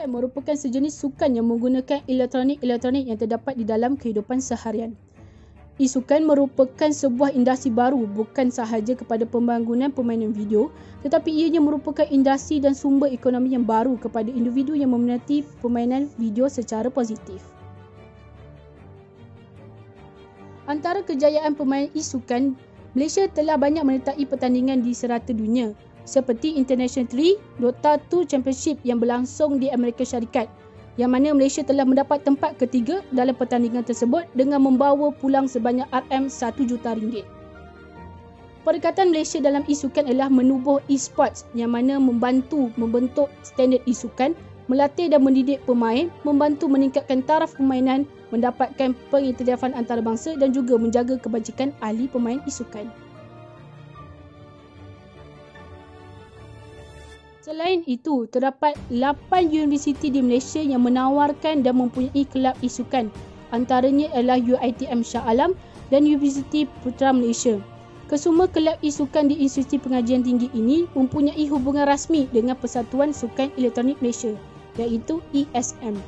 Isukan merupakan sejenis sukan yang menggunakan elektronik yang terdapat di dalam kehidupan seharian. Isukan merupakan sebuah industri baru bukan sahaja kepada pembangunan permainan video, tetapi ianya merupakan industri dan sumber ekonomi yang baru kepada individu yang meminati permainan video secara positif. Antara kejayaan pemain isukan, Malaysia telah banyak menyertai pertandingan di serata dunia seperti International 3 Dota 2 Championship yang berlangsung di Amerika Syarikat, yang mana Malaysia telah mendapat tempat ketiga dalam pertandingan tersebut dengan membawa pulang sebanyak RM1 juta ringgit. Perikatan Malaysia dalam isukan adalah menubuh e-sports yang mana membantu membentuk standard isukan, melatih dan mendidik pemain, membantu meningkatkan taraf permainan, mendapatkan pengiktirafan antarabangsa dan juga menjaga kebajikan ahli pemain isukan. Selain itu, terdapat 8 universiti di Malaysia yang menawarkan dan mempunyai kelab isukan. Antaranya adalah UiTM Shah Alam dan Universiti Putra Malaysia. Kesemua kelab isukan di Institusi Pengajian Tinggi ini mempunyai hubungan rasmi dengan Persatuan Sukan Elektronik Malaysia, iaitu ESM.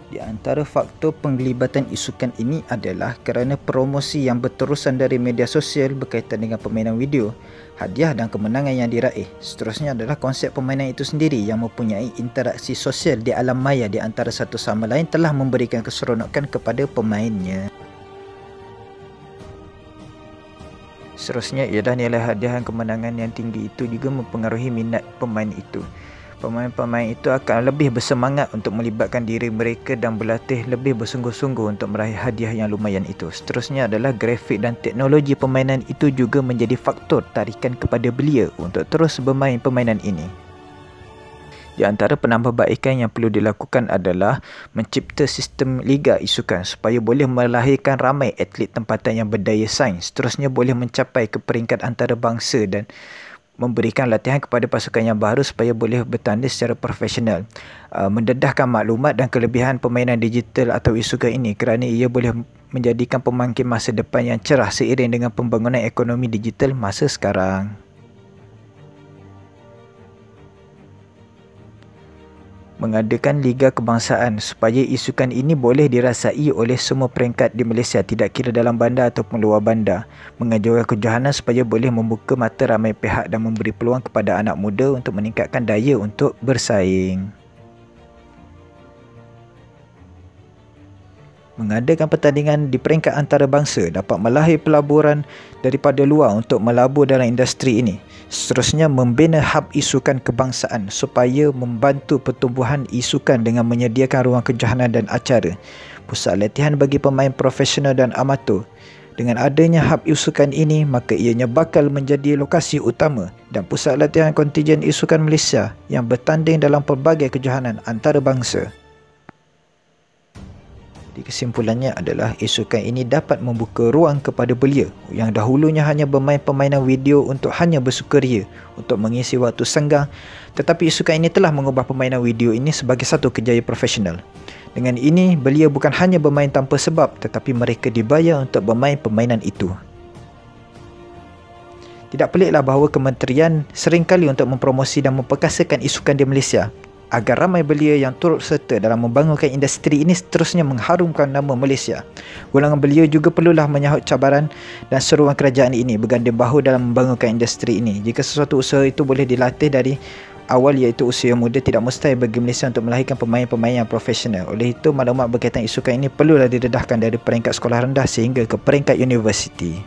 Di antara faktor penglibatan isukan ini adalah kerana promosi yang berterusan dari media sosial berkaitan dengan permainan video, hadiah dan kemenangan yang diraih. Seterusnya adalah konsep permainan itu sendiri yang mempunyai interaksi sosial di alam maya di antara satu sama lain telah memberikan keseronokan kepada pemainnya. Seterusnya ialah nilai hadiah dan kemenangan yang tinggi itu juga mempengaruhi minat pemain itu. Pemain-pemain itu akan lebih bersemangat untuk melibatkan diri mereka dan berlatih lebih bersungguh-sungguh untuk meraih hadiah yang lumayan itu. Seterusnya adalah grafik dan teknologi permainan itu juga menjadi faktor tarikan kepada belia untuk terus bermain permainan ini. Di antara penambahbaikan yang perlu dilakukan adalah mencipta sistem liga isukan supaya boleh melahirkan ramai atlet tempatan yang berdaya saing. Seterusnya boleh mencapai ke peringkat antarabangsa dan memberikan latihan kepada pasukan yang baru supaya boleh bertanding secara profesional. Mendedahkan maklumat dan kelebihan permainan digital atau isukan ini kerana ia boleh menjadikan pemangkin masa depan yang cerah seiring dengan pembangunan ekonomi digital masa sekarang. Mengadakan liga kebangsaan supaya isukan ini boleh dirasai oleh semua peringkat di Malaysia, tidak kira dalam bandar ataupun luar bandar. Mengajukan kejohanan supaya boleh membuka mata ramai pihak dan memberi peluang kepada anak muda untuk meningkatkan daya untuk bersaing. Mengadakan pertandingan di peringkat antarabangsa dapat melahir pelaburan daripada luar untuk melabur dalam industri ini. Seterusnya, membina hub isukan kebangsaan supaya membantu pertumbuhan isukan dengan menyediakan ruang kejohanan dan acara, pusat latihan bagi pemain profesional dan amatur. Dengan adanya hub isukan ini, maka ianya bakal menjadi lokasi utama dan pusat latihan kontijen isukan Malaysia yang bertanding dalam pelbagai kejohanan antarabangsa. Kesimpulannya adalah isukan ini dapat membuka ruang kepada belia yang dahulunya hanya bermain permainan video untuk hanya bersukaria untuk mengisi waktu senggang, tetapi isukan ini telah mengubah permainan video ini sebagai satu kerjaya profesional. Dengan ini, belia bukan hanya bermain tanpa sebab, tetapi mereka dibayar untuk bermain permainan itu. Tidak peliklah bahawa kementerian seringkali untuk mempromosi dan memperkasakan isukan di Malaysia agar ramai belia yang turut serta dalam membangunkan industri ini seterusnya mengharumkan nama Malaysia. Golongan belia juga perlulah menyahut cabaran dan seruan kerajaan ini berganding bahu dalam membangunkan industri ini. Jika sesuatu usaha itu boleh dilatih dari awal iaitu usia muda, tidak mustahil bagi Malaysia untuk melahirkan pemain-pemain yang profesional. Oleh itu, maklumat berkaitan isukan ini perlulah didedahkan dari peringkat sekolah rendah sehingga ke peringkat universiti.